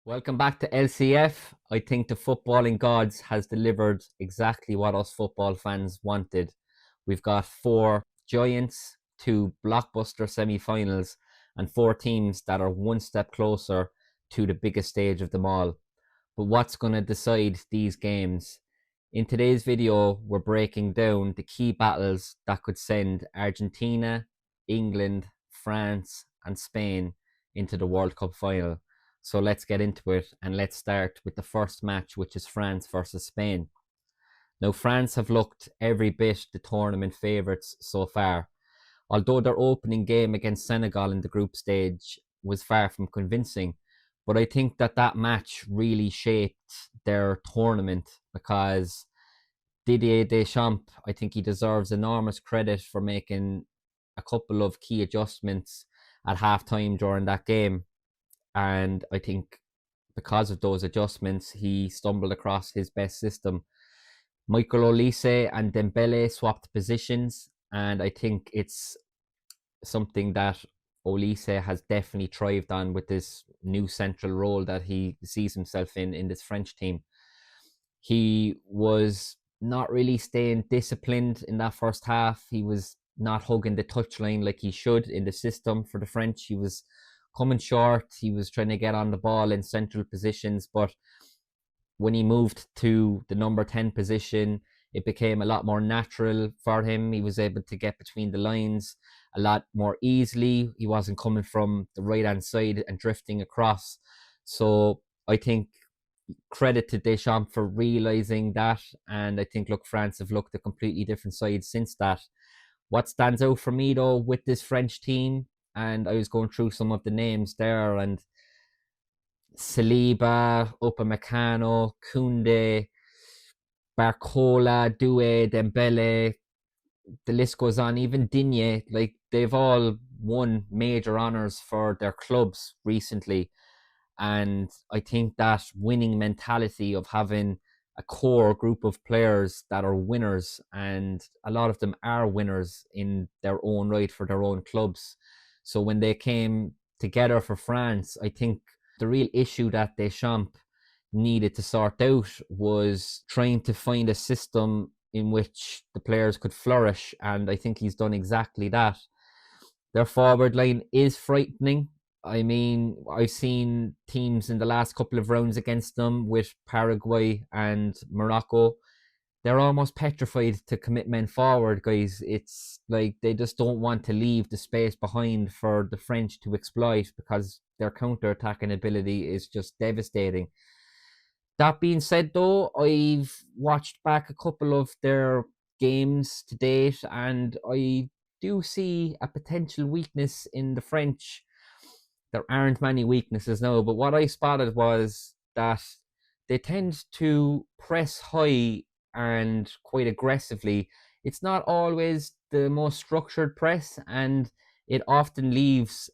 Welcome back to LCF. I think the footballing gods has delivered exactly what us football fans wanted. We've got four giants, two blockbuster semi-finals, and four teams that are one step closer to the biggest stage of them all. But what's going to decide these games? In today's video, we're breaking down the key battles that could send Argentina, England, France, and Spain into the World Cup final. So let's get into it, and let's start with the first match, which is France versus Spain. Now, France have looked every bit the tournament favourites so far, although their opening game against Senegal in the group stage was far from convincing. But I think that match really shaped their tournament because Didier Deschamps, I think he deserves enormous credit for making a couple of key adjustments at halftime during that game. And I think because of those adjustments, he stumbled across his best system. Michael Olise and Dembele swapped positions, and I think it's something that Olise has definitely thrived on with this new central role that he sees himself in this French team. He was not really staying disciplined in that first half. He was not hugging the touchline like he should in the system for the French. He was coming short. He was trying to get on the ball in central positions, but when he moved to the number 10 position, it became a lot more natural for him. He was able to get between the lines a lot more easily. He wasn't coming from the right hand side and drifting across. So I think credit to Deschamps for realising that. And I think, look, France have looked a completely different side since that. What stands out for me, though, with this French team, and I was going through some of the names there, and Saliba, Upamecano, Koundé, Barcola, Doué, Dembele, the list goes on. Even Digne, like they've all won major honours for their clubs recently. And I think that winning mentality of having a core group of players that are winners, and a lot of them are winners in their own right for their own clubs. So when they came together for France, I think the real issue that Deschamps needed to sort out was trying to find a system in which the players could flourish, and I think he's done exactly that. Their forward line is frightening. I mean, I've seen teams in the last couple of rounds against them with Paraguay and Morocco. They're almost petrified to commit men forward, guys. It's like they just don't want to leave the space behind for the French to exploit because their counter-attacking ability is just devastating. That being said, though, I've watched back a couple of their games to date, and I do see a potential weakness in the French. There aren't many weaknesses now, but what I spotted was that they tend to press high and quite aggressively. It's not always the most structured press, and it often leaves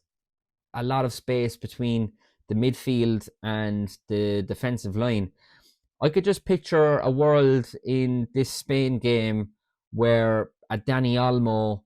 a lot of space between the midfield and the defensive line. I could just picture a world in this Spain game where a Dani Olmo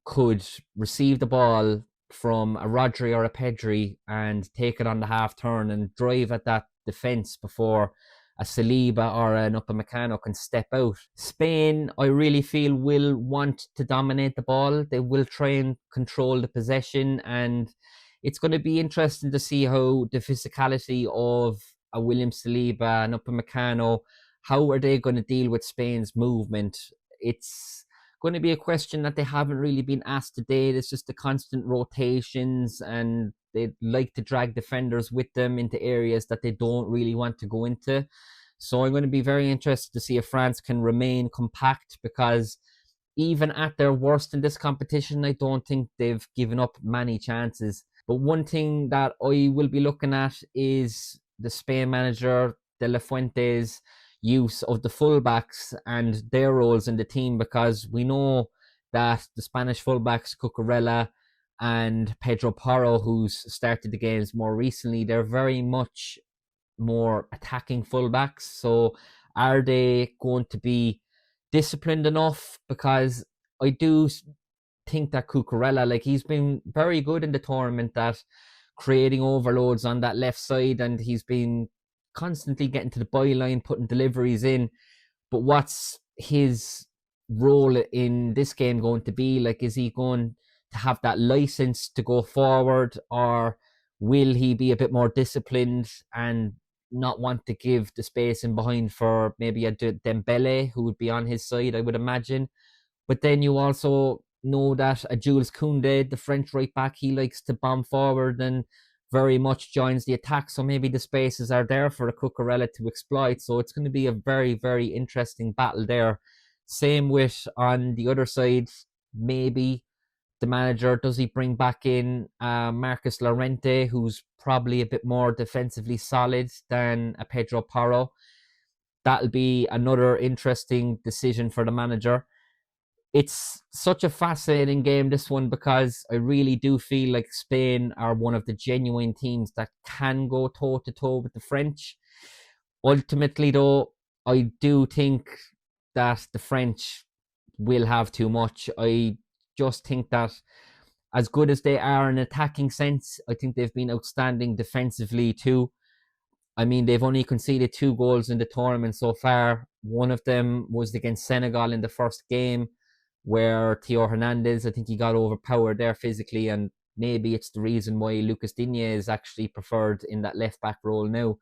could receive the ball from a Rodri or a Pedri and take it on the half turn and drive at that defence before a Saliba or an Upamecano can step out. Spain, I really feel, will want to dominate the ball. They will try and control the possession, and it's going to be interesting to see how the physicality of a William Saliba and Upamecano, how are they going to deal with Spain's movement? It's going to be a question that they haven't really been asked to date. It's just the constant rotations, and they like to drag defenders with them into areas that they don't really want to go into. So I'm going to be very interested to see if France can remain compact, because even at their worst in this competition, I don't think they've given up many chances. But one thing that I will be looking at is the Spain manager, De La Fuente's use of the fullbacks and their roles in the team, because we know that the Spanish fullbacks, Cucurella and Pedro Porro, who's started the games more recently, they're very much more attacking fullbacks. So are they going to be disciplined enough? Because I do think that Cucurella, like, he's been very good in the tournament, that creating overloads on that left side, and he's been constantly getting to the byline, putting deliveries in. But what's his role in this game going to be? Like, is he going to have that license to go forward, or will he be a bit more disciplined and not want to give the space in behind for maybe a Dembele who would be on his side, I would imagine. But then you also know that a Jules Koundé, the French right back, he likes to bomb forward and very much joins the attack. So maybe the spaces are there for a Cucurella to exploit. So it's going to be a very, very interesting battle there. Same with on the other side, maybe the manager, does he bring back in Marcus Llorente, who's probably a bit more defensively solid than a Pedro Porro? That'll be another interesting decision for the manager. It's such a fascinating game, this one, because I really do feel like Spain are one of the genuine teams that can go toe to toe with the French. Ultimately, though, I do think that the French will have too much. I just think that as good as they are in attacking sense, I think they've been outstanding defensively too. I mean, they've only conceded 2 goals in the tournament so far. One of them was against Senegal in the first game, where Theo Hernandez, I think he got overpowered there physically, and maybe it's the reason why Lucas Digne is actually preferred in that left back role now.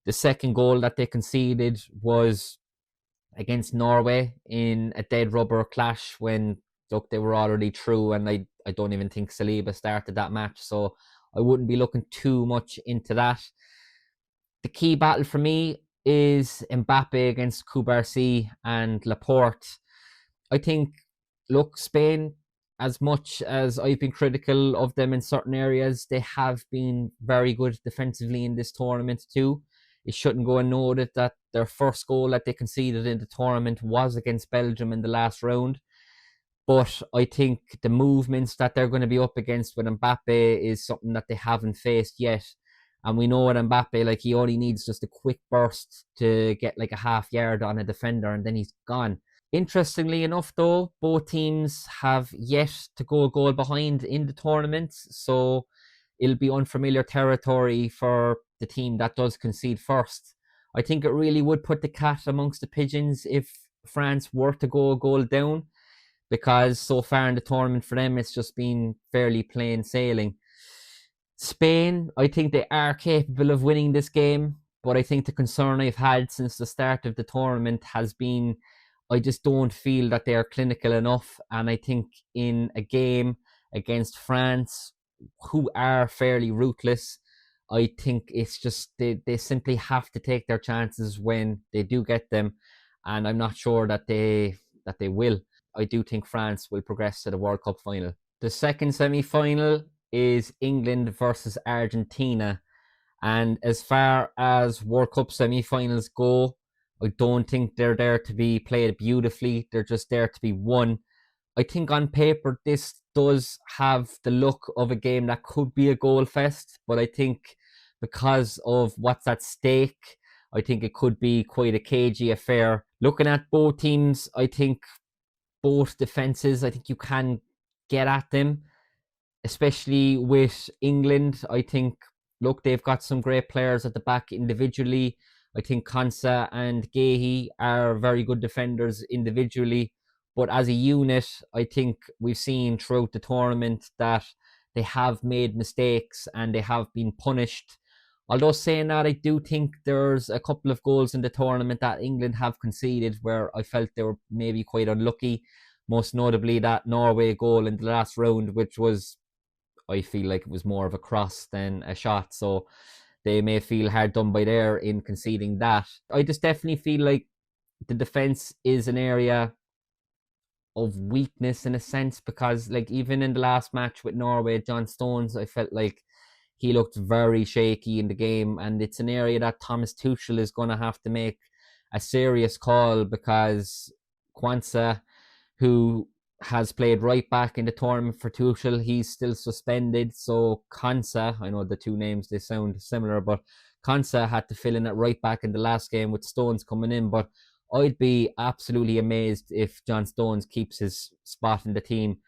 The second goal that they conceded was against Norway in a dead rubber clash when, look, they were already through, and I don't even think Saliba started that match, so I wouldn't be looking too much into that. The key battle for me is Mbappe against Kubarsi and Laporte. I think, look, Spain, as much as I've been critical of them in certain areas, they have been very good defensively in this tournament too. It shouldn't go unnoted that their first goal that they conceded in the tournament was against Belgium in the last round. But I think the movements that they're going to be up against with Mbappe is something that they haven't faced yet. And we know with Mbappe, like, he only needs just a quick burst to get like a half yard on a defender, and then he's gone. Interestingly enough, though, both teams have yet to go a goal behind in the tournament, so it'll be unfamiliar territory for the team that does concede first. I think it really would put the cat amongst the pigeons if France were to go a goal down, because so far in the tournament for them, it's just been fairly plain sailing. Spain, I think they are capable of winning this game, but I think the concern I've had since the start of the tournament has been I just don't feel that they are clinical enough. And I think in a game against France, who are fairly ruthless, I think it's just they simply have to take their chances when they do get them. And I'm not sure that they will. I do think France will progress to the World Cup final. The second semi-final is England versus Argentina. And as far as World Cup semi-finals go, I don't think they're there to be played beautifully. They're just there to be won. I think on paper this does have the look of a game that could be a goal fest, but I think because of what's at stake, I think it could be quite a cagey affair. Looking at both teams, I think both defenses, I think you can get at them, especially with England. I think, look, they've got some great players at the back individually. I think Konsa and Gahey are very good defenders individually. But as a unit, I think we've seen throughout the tournament that they have made mistakes and they have been punished. Although saying that, I do think there's a couple of goals in the tournament that England have conceded where I felt they were maybe quite unlucky. Most notably that Norway goal in the last round, which was, I feel like it was more of a cross than a shot. So they may feel hard done by there in conceding that. I just definitely feel like the defense is an area of weakness in a sense, because like even in the last match with Norway, John Stones, I felt like he looked very shaky in the game, and it's an area that Thomas Tuchel is going to have to make a serious call, because Kwanzaa, who has played right back in the tournament for Tuchel, he's still suspended. So Konsa, I know the two names, they sound similar, but Konsa had to fill in at right back in the last game with Stones coming in. But I'd be absolutely amazed if John Stones keeps his spot in the team.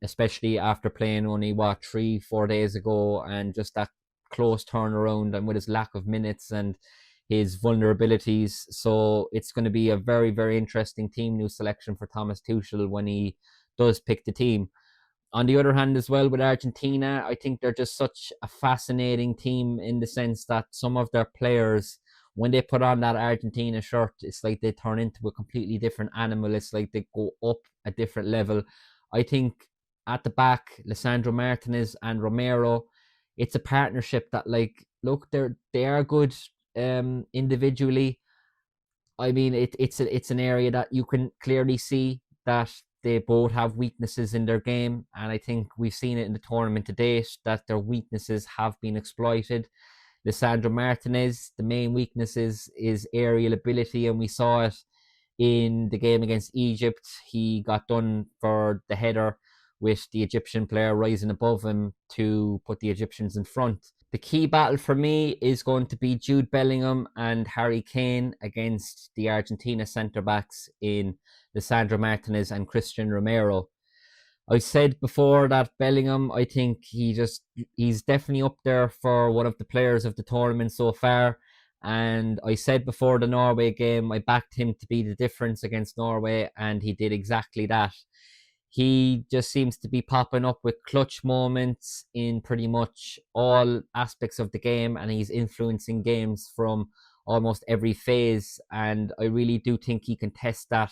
especially after playing only, what, 3 4 days ago, and just that close turnaround and with his lack of minutes and his vulnerabilities. So it's going to be a very, very interesting team new selection for Thomas Tuchel when he does pick the team. On the other hand, as well, with Argentina, I think they're just such a fascinating team in the sense that some of their players, when they put on that Argentina shirt, it's like they turn into a completely different animal. It's like they go up a different level. I think at the back, Lisandro Martínez and Romero, it's a partnership that, like, look, they are good individually. I mean, it's an area that you can clearly see that they both have weaknesses in their game, and I think we've seen it in the tournament to date that their weaknesses have been exploited. Lisandro Martinez, the main weakness is aerial ability, and we saw it in the game against Egypt. He got done for the header with the Egyptian player rising above him to put the Egyptians in front. The key battle for me is going to be Jude Bellingham and Harry Kane against the Argentina centre backs in Lisandro Martinez and Christian Romero. I said before that Bellingham, I think he's definitely up there for one of the players of the tournament so far. And I said before the Norway game, I backed him to be the difference against Norway, and he did exactly that. He just seems to be popping up with clutch moments in pretty much all aspects of the game, and he's influencing games from almost every phase. And I really do think he can test that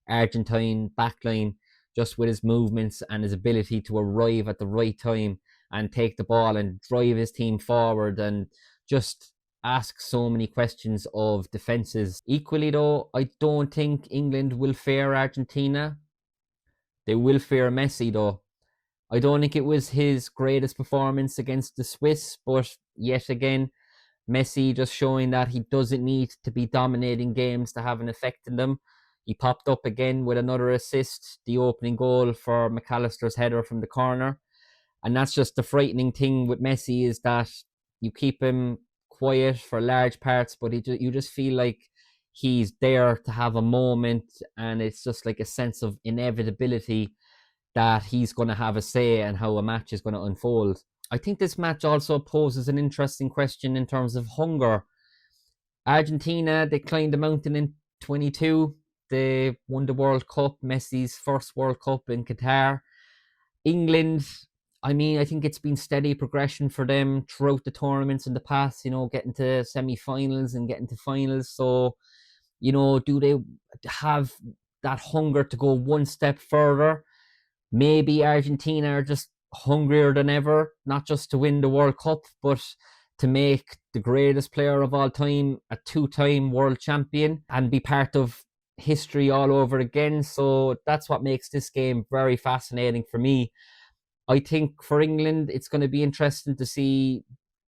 Argentine backline just with his movements and his ability to arrive at the right time and take the ball and drive his team forward and just ask so many questions of defenses. Equally, though, I don't think England will fear Argentina. They will fear Messi, though. I don't think it was his greatest performance against the Swiss, but yet again, Messi just showing that he doesn't need to be dominating games to have an effect in them. He popped up again with another assist, the opening goal for McAllister's header from the corner. And that's just the frightening thing with Messi, is that you keep him quiet for large parts, but you just feel like he's there to have a moment, and it's just like a sense of inevitability that he's going to have a say in how a match is going to unfold. I think this match also poses an interesting question in terms of hunger. Argentina, they climbed the mountain in 22. They won the World Cup, Messi's first World Cup in Qatar. England, I mean, I think it's been steady progression for them throughout the tournaments in the past, getting to semi-finals and getting to finals. So, do they have that hunger to go one step further? Maybe Argentina are just hungrier than ever, not just to win the World Cup, but to make the greatest player of all time a two-time world champion and be part of history all over again. So that's what makes this game very fascinating for me. I think for England, it's going to be interesting to see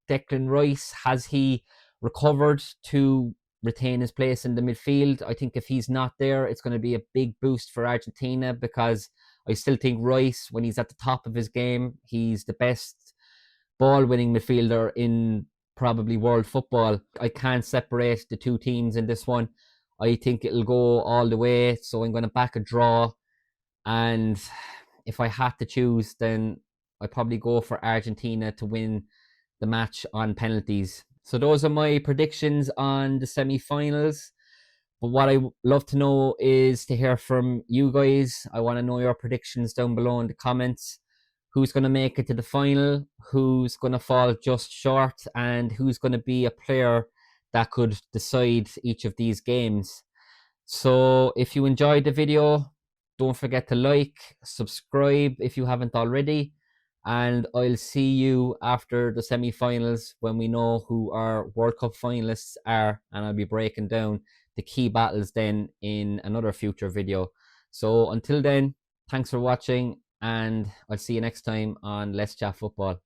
Declan Rice. Has he recovered to retain his place in the midfield? I think if he's not there, it's going to be a big boost for Argentina, because I still think Rice, when he's at the top of his game, he's the best ball-winning midfielder in probably world football. I can't separate the two teams in this one. I think it'll go all the way, so I'm going to back a draw. And if I had to choose, then I'd probably go for Argentina to win the match on penalties. So those are my predictions on the semi-finals. But what I love to know is to hear from you guys. I want to know your predictions down below in the comments. Who's going to make it to the final? Who's going to fall just short? And who's going to be a player that could decide each of these games? So if you enjoyed the video, don't forget to like, subscribe if you haven't already. And I'll see you after the semi-finals when we know who our World Cup finalists are. And I'll be breaking down the key battles then in another future video. So until then, thanks for watching, and I'll see you next time on Let's Chat Football.